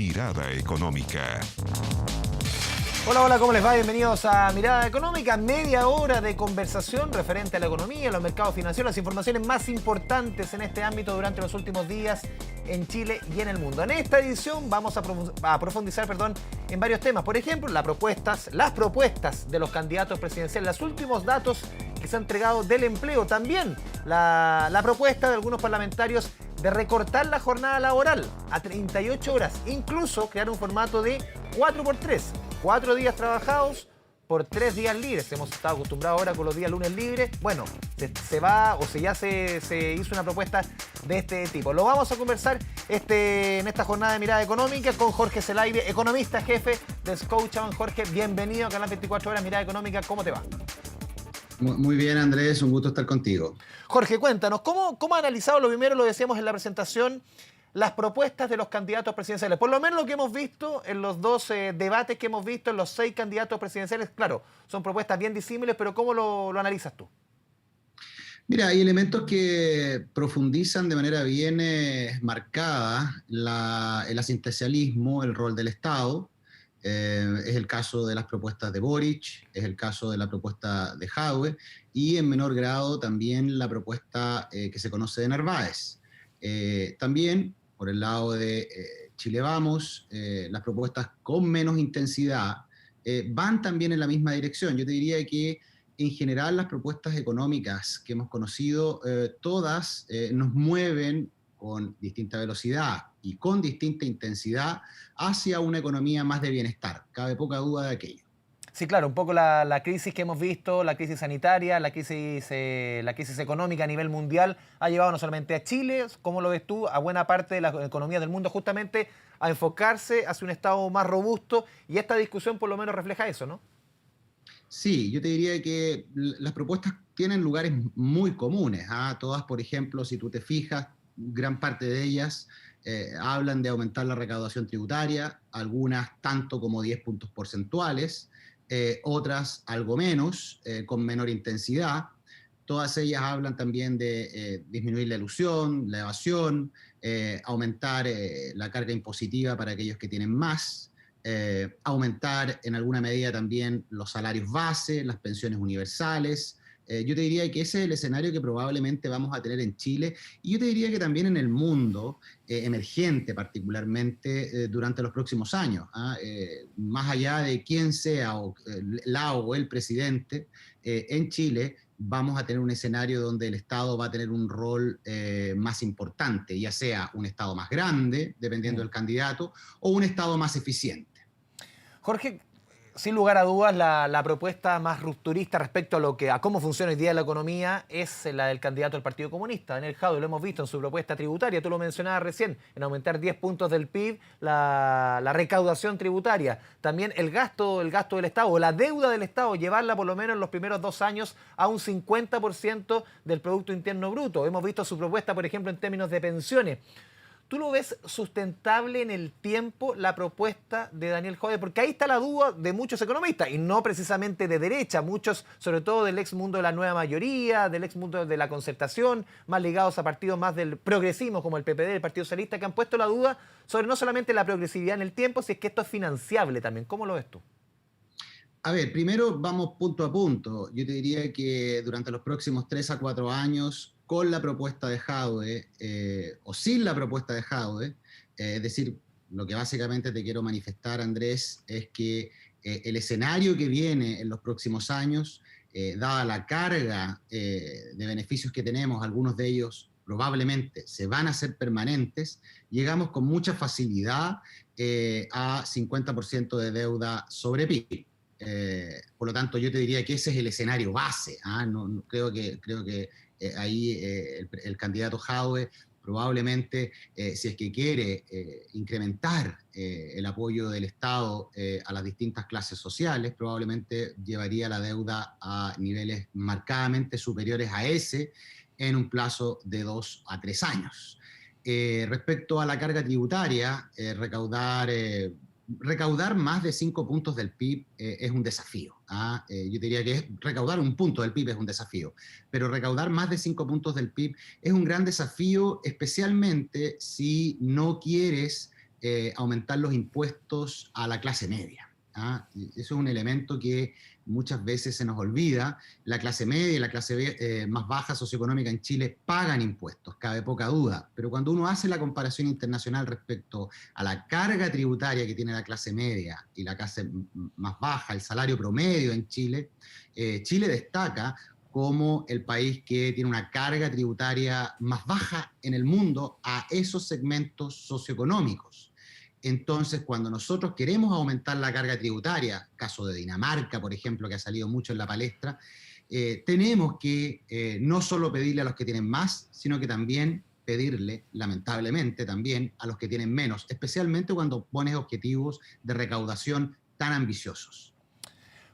Mirada Económica. Hola, hola, ¿cómo les va? Bienvenidos a Mirada Económica. Media hora de conversación referente a la economía, los mercados financieros, las informaciones más importantes en este ámbito durante los últimos días en Chile y en el mundo. En esta edición vamos a profundizar en varios temas. Por ejemplo, las propuestas de los candidatos presidenciales, los últimos datos que se han entregado del empleo. También la propuesta de algunos parlamentarios de recortar la jornada laboral a 38 horas. Incluso crear un formato de 4x3. 4 días trabajados por 3 días libres. Hemos estado acostumbrados ahora con los días lunes libres. Bueno, ya se hizo una propuesta de este tipo. Lo vamos a conversar en esta jornada de Mirada Económica con Jorge Zelaire, economista jefe de Scotiabank. Jorge, bienvenido a Canal 24 Horas Mirada Económica. ¿Cómo te va? Muy bien, Andrés, un gusto estar contigo. Jorge, cuéntanos, ¿cómo ha analizado, lo primero lo decíamos en la presentación, las propuestas de los candidatos presidenciales? Por lo menos lo que hemos visto en los dos debates que hemos visto en los 6 candidatos presidenciales, claro, son propuestas bien disímiles, pero ¿cómo lo analizas tú? Mira, hay elementos que profundizan de manera bien marcada el asistencialismo, el rol del Estado. Es el caso de las propuestas de Boric, es el caso de la propuesta de Jadwe y en menor grado también la propuesta que se conoce de Narváez. También, por el lado de Chile Vamos, las propuestas con menos intensidad van también en la misma dirección. Yo te diría que en general las propuestas económicas que hemos conocido, todas nos mueven con distinta velocidad y con distinta intensidad hacia una economía más de bienestar. Cabe poca duda de aquello. Sí, claro, un poco la crisis que hemos visto, la crisis sanitaria, la crisis económica a nivel mundial, ha llevado no solamente a Chile, como lo ves tú, a buena parte de la economía del mundo justamente a enfocarse hacia un Estado más robusto, y esta discusión por lo menos refleja eso, ¿no? Sí, yo te diría que las propuestas tienen lugares muy comunes. Todas, por ejemplo, si tú te fijas, gran parte de ellas hablan de aumentar la recaudación tributaria, algunas tanto como 10 puntos porcentuales, otras algo menos, con menor intensidad. Todas ellas hablan también de disminuir la elusión, la evasión, aumentar la carga impositiva para aquellos que tienen más, aumentar en alguna medida también los salarios base, las pensiones universales. Yo te diría que ese es el escenario que probablemente vamos a tener en Chile, y yo te diría que también en el mundo emergente particularmente durante los próximos años. Más allá de quién sea la o el presidente, en Chile vamos a tener un escenario donde el Estado va a tener un rol más importante, ya sea un Estado más grande, dependiendo del candidato, o un Estado más eficiente. Jorge, sin lugar a dudas, la propuesta más rupturista respecto a cómo funciona hoy día la economía es la del candidato del Partido Comunista, Daniel Jadwe. Lo hemos visto en su propuesta tributaria, tú lo mencionabas recién, en aumentar 10 puntos del PIB, la recaudación tributaria, también el gasto del Estado, o la deuda del Estado, llevarla por lo menos en los primeros 2 años a un 50% del Producto Interno Bruto. Hemos visto su propuesta, por ejemplo, en términos de pensiones. ¿Tú lo ves sustentable en el tiempo la propuesta de Daniel Jadwe? Porque ahí está la duda de muchos economistas, y no precisamente de derecha, muchos, sobre todo del ex mundo de la nueva mayoría, del ex mundo de la concertación, más ligados a partidos más del progresismo como el PPD, el Partido Socialista, que han puesto la duda sobre no solamente la progresividad en el tiempo, si es que esto es financiable también. ¿Cómo lo ves tú? A ver, primero vamos punto a punto. Yo te diría que durante los próximos 3 a 4 años, con la propuesta de Jadwe o sin la propuesta de Jadwe, es decir, lo que básicamente te quiero manifestar, Andrés, es que el escenario que viene en los próximos años, dada la carga de beneficios que tenemos, algunos de ellos probablemente se van a hacer permanentes, llegamos con mucha facilidad a 50% de deuda sobre PIB. Por lo tanto, yo te diría que ese es el escenario base. No, creo que ahí el candidato Jadwe probablemente, si es que quiere incrementar el apoyo del Estado a las distintas clases sociales, probablemente llevaría la deuda a niveles marcadamente superiores a ese en un plazo de 2 a 3 años. Respecto a la carga tributaria, recaudar más de 5 puntos del PIB es un desafío. Yo diría que recaudar 1 punto del PIB es un desafío, pero recaudar más de 5 puntos del PIB es un gran desafío, especialmente si no quieres aumentar los impuestos a la clase media. ¿Ah? Eso es un elemento que muchas veces se nos olvida. La clase media y la clase más baja socioeconómica en Chile pagan impuestos, cabe poca duda, pero cuando uno hace la comparación internacional respecto a la carga tributaria que tiene la clase media y la clase más baja, el salario promedio en Chile, Chile destaca como el país que tiene una carga tributaria más baja en el mundo a esos segmentos socioeconómicos. Entonces, cuando nosotros queremos aumentar la carga tributaria, caso de Dinamarca, por ejemplo, que ha salido mucho en la palestra, tenemos que no solo pedirle a los que tienen más, sino que también pedirle, lamentablemente, también a los que tienen menos, especialmente cuando pones objetivos de recaudación tan ambiciosos.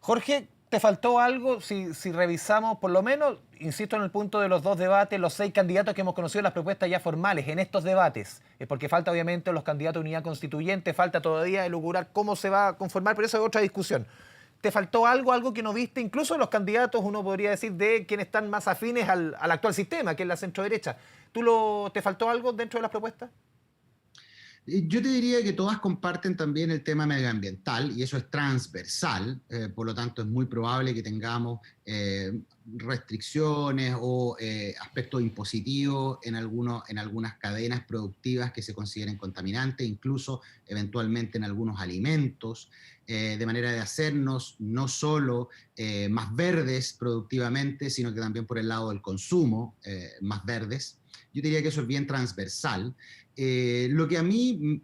Jorge, ¿te faltó algo? Si revisamos, por lo menos, insisto en el punto de los dos debates, los 6 candidatos que hemos conocido, las propuestas ya formales en estos debates, porque falta obviamente los candidatos de unidad constituyente, falta todavía elucubrar cómo se va a conformar, pero eso es otra discusión. ¿Te faltó algo que no viste? Incluso los candidatos, uno podría decir, de quienes están más afines al actual sistema, que es la centroderecha. ¿Te faltó algo dentro de las propuestas? Yo te diría que todas comparten también el tema medioambiental y eso es transversal, por lo tanto es muy probable que tengamos restricciones o aspectos impositivos en algunas cadenas productivas que se consideren contaminantes, incluso eventualmente en algunos alimentos, de manera de hacernos no solo más verdes productivamente, sino que también por el lado del consumo más verdes. Yo diría que eso es bien transversal. Lo que a mí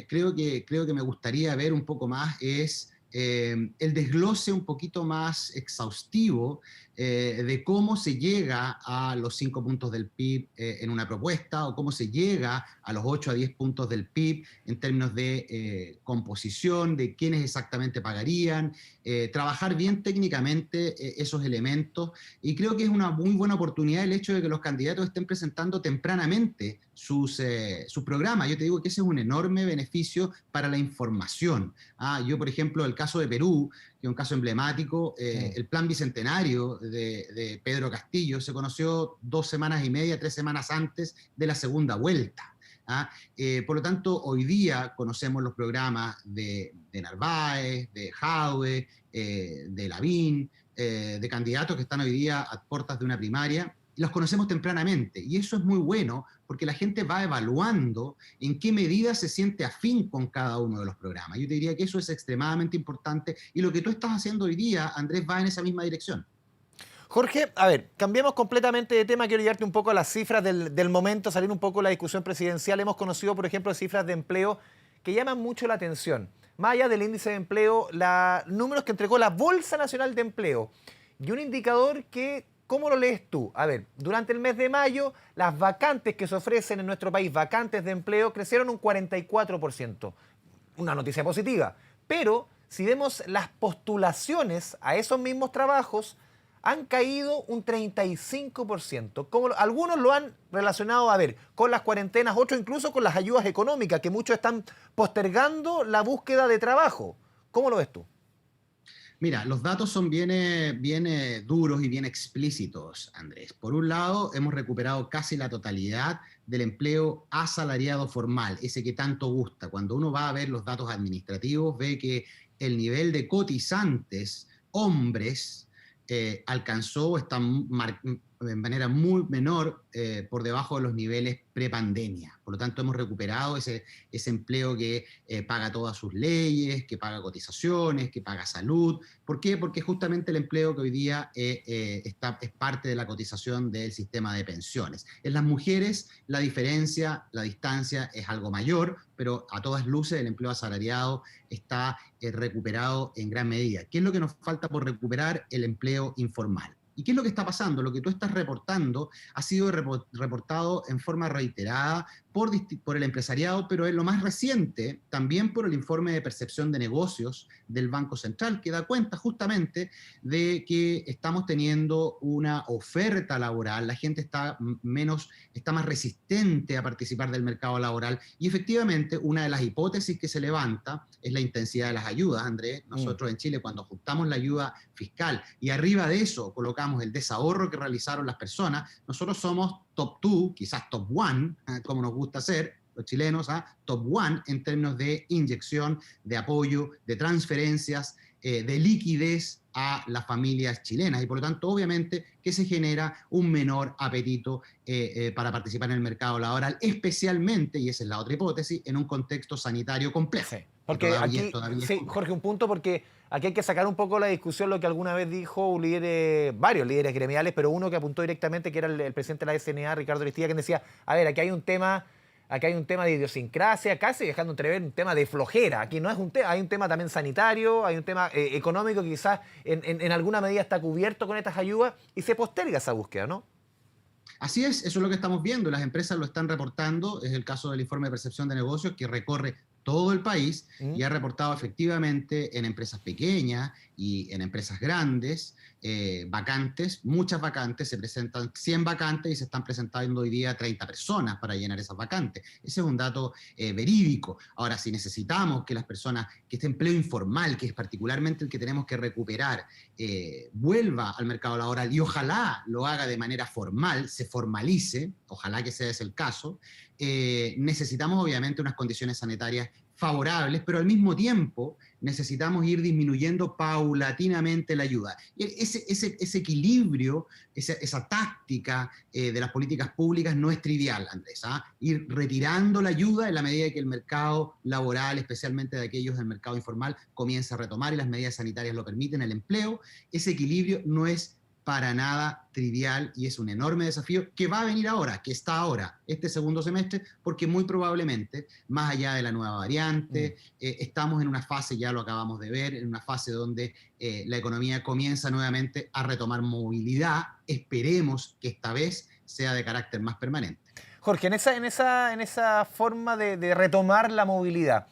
creo que me gustaría ver un poco más es el desglose un poquito más exhaustivo de cómo se llega a los 5 puntos del PIB en una propuesta o cómo se llega a los 8 a 10 puntos del PIB en términos de composición, de quiénes exactamente pagarían, trabajar bien técnicamente esos elementos y creo que es una muy buena oportunidad el hecho de que los candidatos estén presentando tempranamente sus programas. Yo te digo que ese es un enorme beneficio para la información. Yo, por ejemplo, el caso de Perú, que es un caso emblemático, el plan bicentenario de Pedro Castillo se conoció 2 semanas y media, 3 semanas antes de la segunda vuelta. Por lo tanto, hoy día conocemos los programas de Narváez, de Jadwe, de Lavín, de candidatos que están hoy día a puertas de una primaria, y los conocemos tempranamente. Y eso es muy bueno porque la gente va evaluando en qué medida se siente afín con cada uno de los programas. Yo te diría que eso es extremadamente importante y lo que tú estás haciendo hoy día, Andrés, va en esa misma dirección. Jorge, a ver, cambiemos completamente de tema. Quiero llevarte un poco a las cifras del momento, salir un poco de la discusión presidencial. Hemos conocido, por ejemplo, cifras de empleo que llaman mucho la atención. Más allá del índice de empleo, números que entregó la Bolsa Nacional de Empleo y un indicador que, ¿cómo lo lees tú? A ver, durante el mes de mayo, las vacantes que se ofrecen en nuestro país, vacantes de empleo, crecieron un 44%. Una noticia positiva. Pero si vemos las postulaciones a esos mismos trabajos, han caído un 35%. Como algunos lo han relacionado, a ver, con las cuarentenas, otros incluso con las ayudas económicas, que muchos están postergando la búsqueda de trabajo. ¿Cómo lo ves tú? Mira, los datos son bien duros y bien explícitos, Andrés. Por un lado, hemos recuperado casi la totalidad del empleo asalariado formal, ese que tanto gusta. Cuando uno va a ver los datos administrativos, ve que el nivel de cotizantes, hombres, alcanzó, está de manera muy menor por debajo de los niveles prepandemia. Por lo tanto, hemos recuperado ese empleo que paga todas sus leyes, que paga cotizaciones, que paga salud. ¿Por qué? Porque justamente el empleo que hoy día es parte de la cotización del sistema de pensiones. En las mujeres la diferencia, la distancia es algo mayor, pero a todas luces el empleo asalariado está recuperado en gran medida. ¿Qué es lo que nos falta por recuperar? El empleo informal. ¿Y qué es lo que está pasando? Lo que tú estás reportando ha sido reportado en forma reiterada por el empresariado, pero en lo más reciente también por el informe de percepción de negocios del Banco Central, que da cuenta justamente de que estamos teniendo una oferta laboral, la gente está más resistente a participar del mercado laboral y efectivamente una de las hipótesis que se levanta es la intensidad de las ayudas, Andrés. Nosotros en Chile cuando ajustamos la ayuda fiscal y arriba de eso colocamos el desahorro que realizaron las personas, nosotros somos top 2, quizás top 1, como nos gusta hacer, los chilenos, top one en términos de inyección, de apoyo, de transferencias, de liquidez a las familias chilenas, y por lo tanto obviamente que se genera un menor apetito para participar en el mercado laboral, especialmente, y esa es la otra hipótesis, en un contexto sanitario complejo. Sí, porque aquí, sí, Jorge, un punto, porque aquí hay que sacar un poco la discusión lo que alguna vez dijo un líder, varios líderes gremiales, pero uno que apuntó directamente, que era el presidente de la SNA, Ricardo Aristía, que decía, a ver, aquí hay un tema de idiosincrasia, casi dejando entrever un tema de flojera. Aquí no es un tema, hay un tema también sanitario, hay un tema económico que quizás en alguna medida está cubierto con estas ayudas y se posterga esa búsqueda, ¿no? Así es, eso es lo que estamos viendo, las empresas lo están reportando, es el caso del informe de percepción de negocios que recorre todo el país y ha reportado efectivamente en empresas pequeñas y en empresas grandes, vacantes, muchas vacantes, se presentan 100 vacantes y se están presentando hoy día 30 personas para llenar esas vacantes. Ese es un dato verídico. Ahora, si necesitamos que las personas, que este empleo informal, que es particularmente el que tenemos que recuperar, vuelva al mercado laboral y ojalá lo haga de manera formal, se formalice, ojalá que sea ese el caso, necesitamos obviamente unas condiciones sanitarias favorables, pero al mismo tiempo necesitamos ir disminuyendo paulatinamente la ayuda. Ese equilibrio, esa táctica de las políticas públicas no es trivial, Andrés. Ir retirando la ayuda en la medida que el mercado laboral, especialmente de aquellos del mercado informal, comienza a retomar y las medidas sanitarias lo permiten, el empleo. Ese equilibrio no es para nada trivial y es un enorme desafío que va a venir ahora, que está ahora, este segundo semestre, porque muy probablemente, más allá de la nueva variante, estamos en una fase, ya lo acabamos de ver, en una fase donde la economía comienza nuevamente a retomar movilidad. Esperemos que esta vez sea de carácter más permanente. Jorge, en esa forma de retomar la movilidad,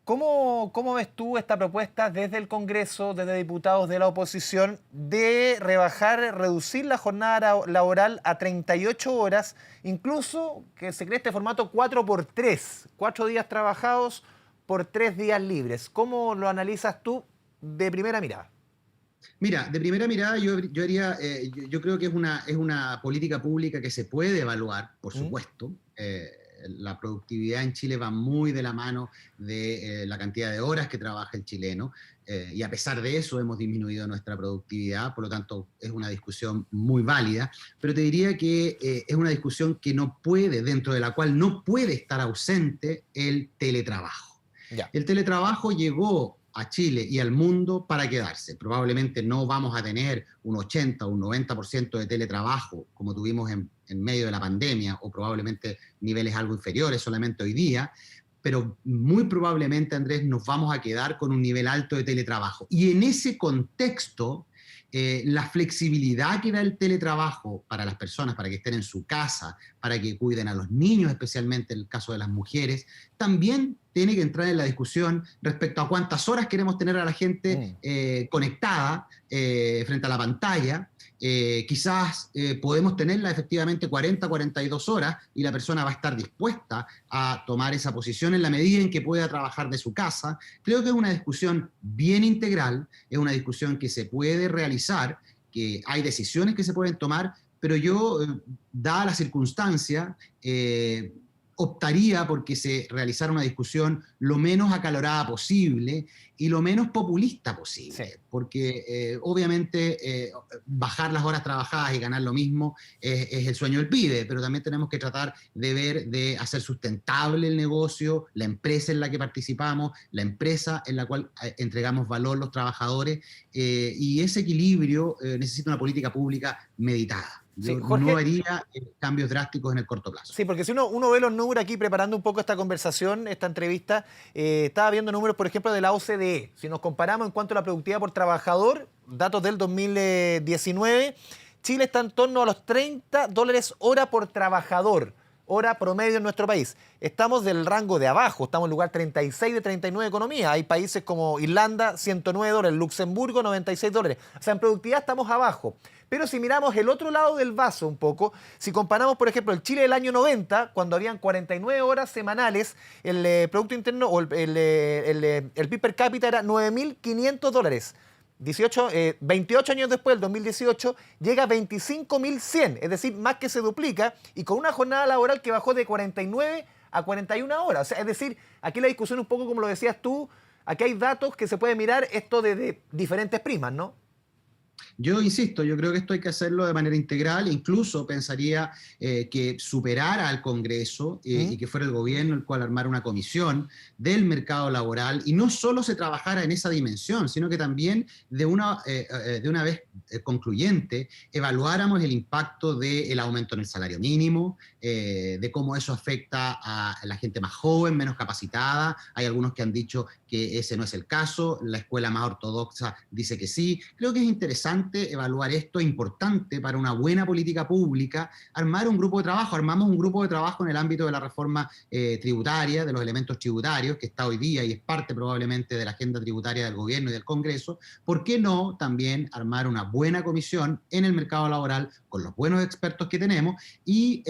¿cómo ves tú esta propuesta desde el Congreso, desde diputados de la oposición, de reducir la jornada laboral a 38 horas, incluso que se cree este formato 4x3, 4 días trabajados por 3 días libres? ¿Cómo lo analizas tú de primera mirada? Mira, de primera mirada yo creo que es una política pública que se puede evaluar, por supuesto. La productividad en Chile va muy de la mano de la cantidad de horas que trabaja el chileno, y a pesar de eso hemos disminuido nuestra productividad, por lo tanto es una discusión muy válida, pero te diría que es una discusión que no puede, dentro de la cual no puede estar ausente el teletrabajo. Ya. El teletrabajo llegó a Chile y al mundo para quedarse. Probablemente no vamos a tener un 80 o un 90% de teletrabajo como tuvimos en medio de la pandemia, o probablemente niveles algo inferiores solamente hoy día, pero muy probablemente, Andrés, nos vamos a quedar con un nivel alto de teletrabajo. Y en ese contexto, la flexibilidad que da el teletrabajo para las personas, para que estén en su casa, para que cuiden a los niños, especialmente en el caso de las mujeres, también tiene que entrar en la discusión respecto a cuántas horas queremos tener a la gente conectada frente a la pantalla. Quizás podemos tenerla efectivamente 40, 42 horas y la persona va a estar dispuesta a tomar esa posición en la medida en que pueda trabajar de su casa. Creo que es una discusión bien integral, es una discusión que se puede realizar, que hay decisiones que se pueden tomar, pero yo, dada la circunstancia, optaría porque se realizara una discusión lo menos acalorada posible y lo menos populista posible, sí. Porque obviamente bajar las horas trabajadas y ganar lo mismo es el sueño del pibe, pero también tenemos que tratar de hacer sustentable el negocio, la empresa en la que participamos, la empresa en la cual entregamos valor los trabajadores, y ese equilibrio necesita una política pública meditada. Yo sí, Jorge, no haría cambios drásticos en el corto plazo. Sí, porque si uno ve los números aquí, preparando un poco esta conversación, esta entrevista, estaba viendo números, por ejemplo, de la OCDE. Si nos comparamos en cuanto a la productividad por trabajador, datos del 2019, Chile está en torno a los $30 hora por trabajador, hora promedio en nuestro país. Estamos del rango de abajo, estamos en lugar 36 de 39 economías. Hay países como Irlanda, $109, Luxemburgo, $96. O sea, en productividad estamos abajo. Pero si miramos el otro lado del vaso un poco, si comparamos, por ejemplo, el Chile del año 90, cuando habían 49 horas semanales, el Producto Interno o el PIB per cápita era $9.500. 28 años después, el 2018, llega a 25.100, es decir, más que se duplica, y con una jornada laboral que bajó de 49 a 41 horas. O sea, es decir, aquí la discusión un poco como lo decías tú, aquí hay datos que se puede mirar esto de diferentes prismas, ¿no? Yo insisto, yo creo que esto hay que hacerlo de manera integral, incluso pensaría que superara al Congreso y que fuera el gobierno el cual armara una comisión del mercado laboral y no solo se trabajara en esa dimensión, sino que también de una vez concluyente evaluáramos el impacto del aumento en el salario mínimo, de cómo eso afecta a la gente más joven, menos capacitada. Hay algunos que han dicho que ese no es el caso, la escuela más ortodoxa dice que sí. Creo que es interesante evaluar esto, importante para una buena política pública, armar un grupo de trabajo. Armamos un grupo de trabajo en el ámbito de la reforma tributaria, de los elementos tributarios, que está hoy día y es parte probablemente de la agenda tributaria del gobierno y del Congreso. ¿Por qué no también armar una buena comisión en el mercado laboral con los buenos expertos que tenemos y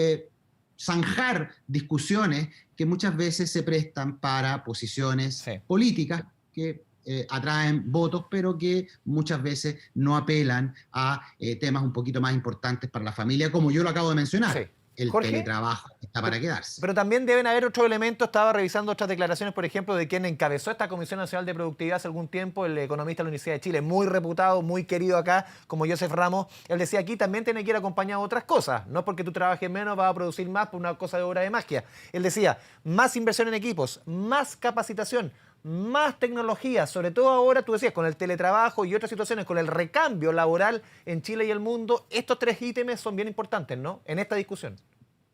zanjar discusiones que muchas veces se prestan para posiciones políticas que atraen votos, pero que muchas veces no apelan a temas un poquito más importantes para la familia, como yo lo acabo de mencionar. Sí. El Jorge, teletrabajo está para quedarse. Pero también deben haber otros elementos. Estaba revisando otras declaraciones, por ejemplo, de quien encabezó esta Comisión Nacional de Productividad hace algún tiempo, el economista de la Universidad de Chile, muy reputado, muy querido acá, como Joseph Ramos. Él decía, aquí también tiene que ir acompañado de otras cosas. No porque tú trabajes menos vas a producir más por una cosa de obra de magia. Él decía, más inversión en equipos, más capacitación, más tecnología, sobre todo ahora, tú decías, con el teletrabajo y otras situaciones, con el recambio laboral en Chile y el mundo. Estos tres ítems son bien importantes, ¿no?, en esta discusión.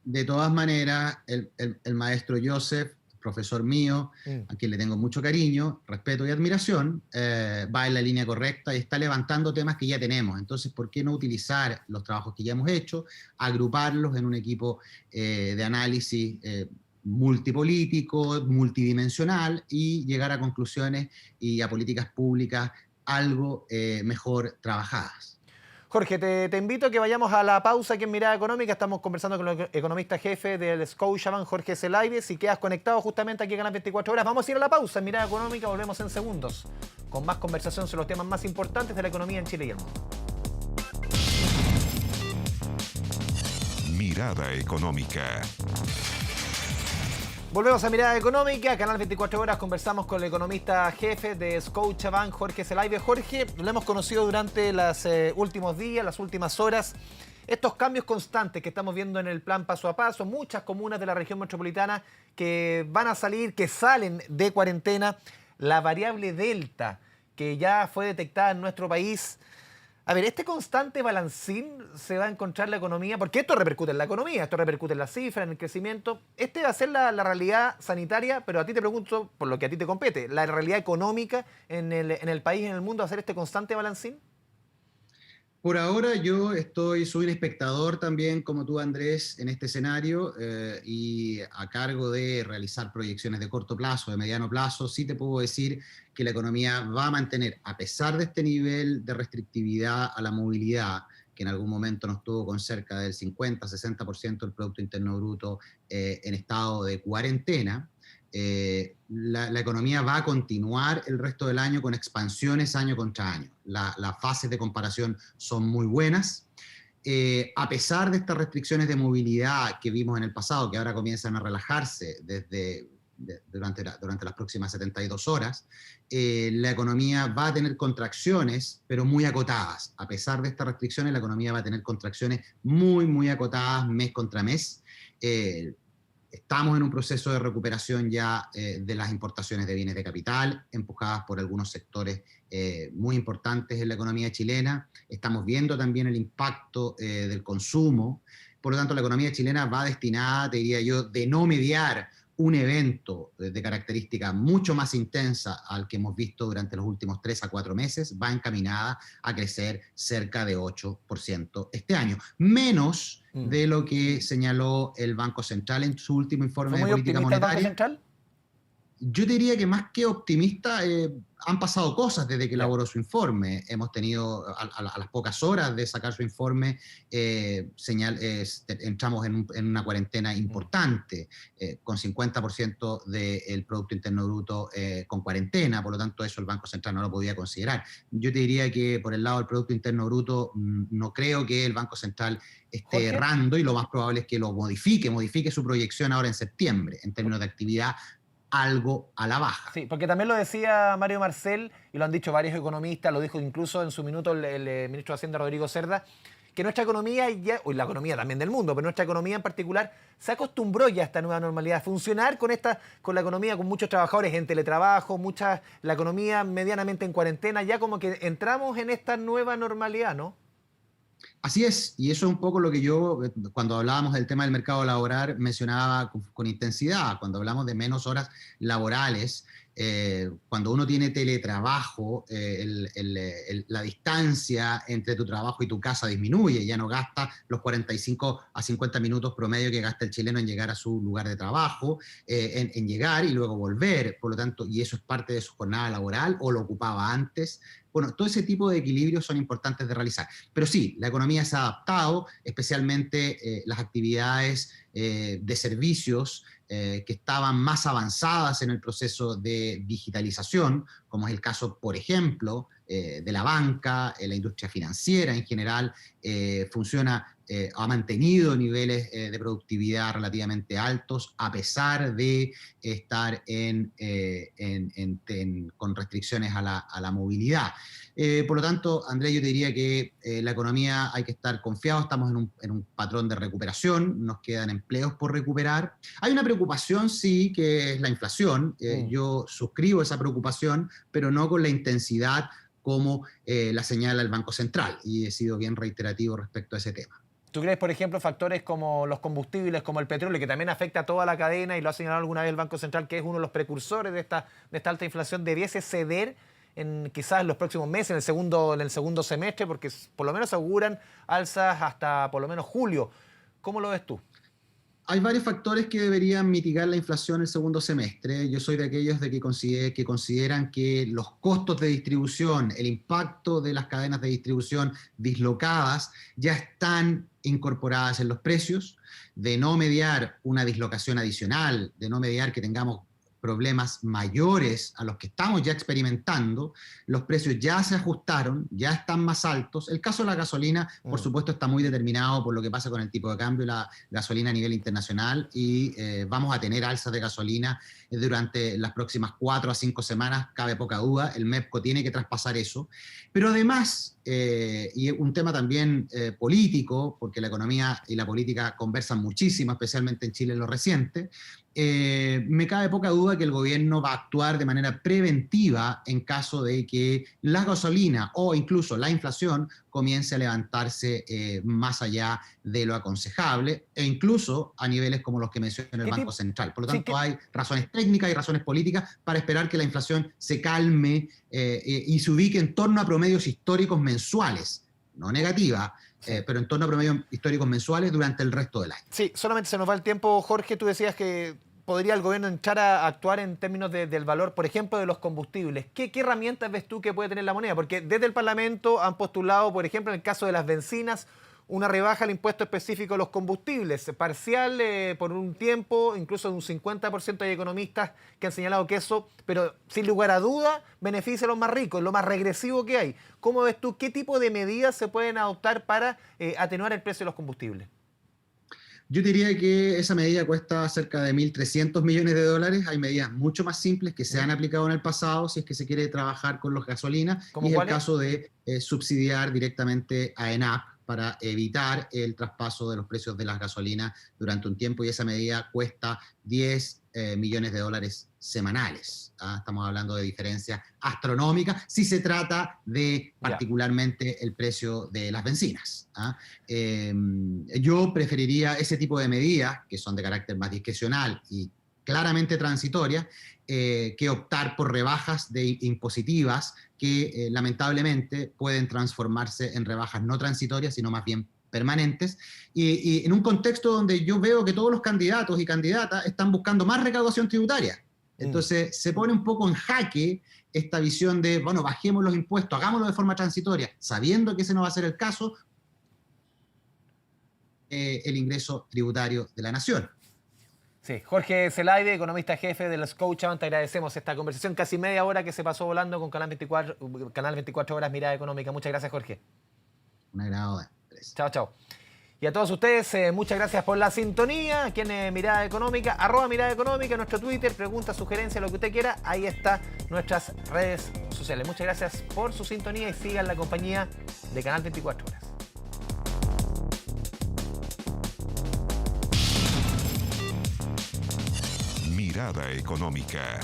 De todas maneras, el maestro Joseph, profesor mío, a quien le tengo mucho cariño, respeto y admiración, va en la línea correcta y está levantando temas que ya tenemos. Entonces, ¿por qué no utilizar los trabajos que ya hemos hecho, agruparlos en un equipo de análisis multipolítico, multidimensional y llegar a conclusiones y a políticas públicas algo mejor trabajadas? Jorge, te invito a que vayamos a la pausa aquí en Mirada Económica. Estamos conversando con el economista jefe del Scotiabank, Jorge Zelaibe. Si quedas conectado justamente aquí en Canal 24 Horas, vamos a ir a la pausa en Mirada Económica. Volvemos en segundos con más conversación sobre los temas más importantes de la economía en Chile y el mundo. Mirada Económica. Volvemos a Mirada Económica, Canal 24 Horas. Conversamos con el economista jefe de Scotiabank, Jorge Zelaibe. Jorge, lo hemos conocido durante los últimos días, las últimas horas. Estos cambios constantes que estamos viendo en el plan paso a paso, muchas comunas de la región metropolitana que van a salir, que salen de cuarentena. La variable Delta, que ya fue detectada en nuestro país. A ver, este constante balancín se va a encontrar la economía, porque esto repercute en la economía, esto repercute en las cifras, en el crecimiento. Este va a ser la realidad sanitaria, pero a ti te pregunto, por lo que a ti te compete, ¿la realidad económica en el país, en el mundo, va a ser este constante balancín? Por ahora yo soy un espectador también, como tú, Andrés, en este escenario y a cargo de realizar proyecciones de corto plazo, de mediano plazo. Sí te puedo decir que la economía va a mantener, a pesar de este nivel de restrictividad a la movilidad, que en algún momento nos tuvo con cerca del 50-60% del Producto Interno Bruto en estado de cuarentena, la economía va a continuar el resto del año con expansiones año contra año. Las fases de comparación son muy buenas. A pesar de estas restricciones de movilidad que vimos en el pasado, que ahora comienzan a relajarse durante las próximas 72 horas, la economía va a tener contracciones, pero muy acotadas. A pesar de estas restricciones, la economía va a tener contracciones muy, muy acotadas mes contra mes. Estamos en un proceso de recuperación ya de las importaciones de bienes de capital, empujadas por algunos sectores muy importantes en la economía chilena. Estamos viendo también el impacto del consumo. Por lo tanto, la economía chilena va destinada, te diría yo, de no mediar un evento de característica mucho más intensa al que hemos visto durante los últimos 3 a 4 meses, va encaminada a crecer cerca de 8% este año. Menos de lo que señaló el Banco Central en su último informe de política monetaria. ¿El Banco Central? Yo diría que más que optimista, han pasado cosas desde que elaboró su informe. Hemos tenido, a las pocas horas de sacar su informe, entramos en una cuarentena importante, con 50% del Producto Interno Bruto con cuarentena, por lo tanto eso el Banco Central no lo podía considerar. Yo te diría que por el lado del Producto Interno Bruto, no creo que el Banco Central esté errando, y lo más probable es que lo modifique su proyección ahora en septiembre, en términos de actividad, algo a la baja. Sí, porque también lo decía Mario Marcel, y lo han dicho varios economistas, lo dijo incluso en su minuto el ministro de Hacienda Rodrigo Cerda, que nuestra economía, y la economía también del mundo, pero nuestra economía en particular, se acostumbró ya a esta nueva normalidad, a funcionar con la economía, con muchos trabajadores en teletrabajo, la economía medianamente en cuarentena, ya como que entramos en esta nueva normalidad, ¿no? Así es, y eso es un poco lo que yo, cuando hablábamos del tema del mercado laboral, mencionaba con intensidad. Cuando hablamos de menos horas laborales, cuando uno tiene teletrabajo, la distancia entre tu trabajo y tu casa disminuye, ya no gasta los 45 a 50 minutos promedio que gasta el chileno en llegar a su lugar de trabajo, en llegar y luego volver, por lo tanto, y eso es parte de su jornada laboral, o lo ocupaba antes. Bueno, todo ese tipo de equilibrios son importantes de realizar. Pero sí, la economía se ha adaptado, especialmente las actividades de servicios que estaban más avanzadas en el proceso de digitalización, como es el caso, por ejemplo, de la banca, la industria financiera en general, ha mantenido niveles de productividad relativamente altos, a pesar de estar con restricciones a la movilidad. Por lo tanto, Andrés, yo te diría que la economía hay que estar confiados, estamos en un patrón de recuperación, nos quedan empleos por recuperar. Hay una preocupación, sí, que es la inflación. Yo suscribo esa preocupación, pero no con la intensidad como la señala el Banco Central, y he sido bien reiterativo respecto a ese tema. ¿Tú crees, por ejemplo, factores como los combustibles, como el petróleo, que también afecta a toda la cadena, y lo ha señalado alguna vez el Banco Central, que es uno de los precursores de esta alta inflación, debiese ceder quizás en los próximos meses, en el segundo semestre, porque por lo menos auguran alzas hasta por lo menos julio? ¿Cómo lo ves tú? Hay varios factores que deberían mitigar la inflación el segundo semestre. Yo soy de aquellos que consideran que los costos de distribución, el impacto de las cadenas de distribución dislocadas, ya están incorporadas en los precios. De no mediar una dislocación adicional, de no mediar que tengamos problemas mayores a los que estamos ya experimentando, los precios ya se ajustaron, ya están más altos. El caso de la gasolina, por supuesto, está muy determinado por lo que pasa con el tipo de cambio, la gasolina a nivel internacional, y vamos a tener alzas de gasolina durante las próximas 4 a 5 semanas, cabe poca duda. El MEPCO tiene que traspasar eso. Pero además, y un tema también político, porque la economía y la política conversan muchísimo, especialmente en Chile en lo reciente, me cabe poca duda que el gobierno va a actuar de manera preventiva en caso de que la gasolina o incluso la inflación comience a levantarse más allá de lo aconsejable, e incluso a niveles como los que menciona el Banco Central. Por lo tanto, hay razones técnicas y razones políticas para esperar que la inflación se calme y se ubique en torno a promedios históricos mensuales, no negativa, pero en torno a promedios históricos mensuales durante el resto del año. Sí, solamente se nos va el tiempo, Jorge. Tú decías que podría el gobierno entrar a actuar en términos del valor, por ejemplo, de los combustibles. ¿Qué herramientas ves tú que puede tener la moneda? Porque desde el Parlamento han postulado, por ejemplo, en el caso de las bencinas, una rebaja al impuesto específico a los combustibles, parcial por un tiempo, incluso de un 50%. Hay economistas que han señalado que eso, pero sin lugar a duda, beneficia a los más ricos, lo más regresivo que hay. ¿Cómo ves tú qué tipo de medidas se pueden adoptar para atenuar el precio de los combustibles? Yo diría que esa medida cuesta cerca de 1.300 millones de dólares. Hay medidas mucho más simples que se han aplicado en el pasado si es que se quiere trabajar con los gasolinas, y es el caso de subsidiar directamente a ENAP para evitar el traspaso de los precios de las gasolinas durante un tiempo, y esa medida cuesta 10 millones de dólares semanales. Estamos hablando de diferencias astronómicas si se trata de particularmente el precio de las bencinas. Yo preferiría ese tipo de medidas, que son de carácter más discrecional y claramente transitorias, que optar por rebajas impositivas que lamentablemente pueden transformarse en rebajas no transitorias, sino más bien permanentes, y en un contexto donde yo veo que todos los candidatos y candidatas están buscando más recaudación tributaria. Entonces se pone un poco en jaque esta visión de, bueno, bajemos los impuestos, hagámoslo de forma transitoria, sabiendo que ese no va a ser el caso, el ingreso tributario de la nación. Sí, Jorge Zelaide, economista jefe de los Scotiabank, te agradecemos esta conversación, casi media hora que se pasó volando con Canal 24 Horas Mirada Económica. Muchas gracias, Jorge. Un agrado. Chao, chao. Y a todos ustedes, muchas gracias por la sintonía. Aquí en Mirada Económica, @Mirada Económica, nuestro Twitter, preguntas, sugerencias, lo que usted quiera. Ahí está nuestras redes sociales. Muchas gracias por su sintonía y sigan la compañía de Canal 24 Horas. Mirada Económica.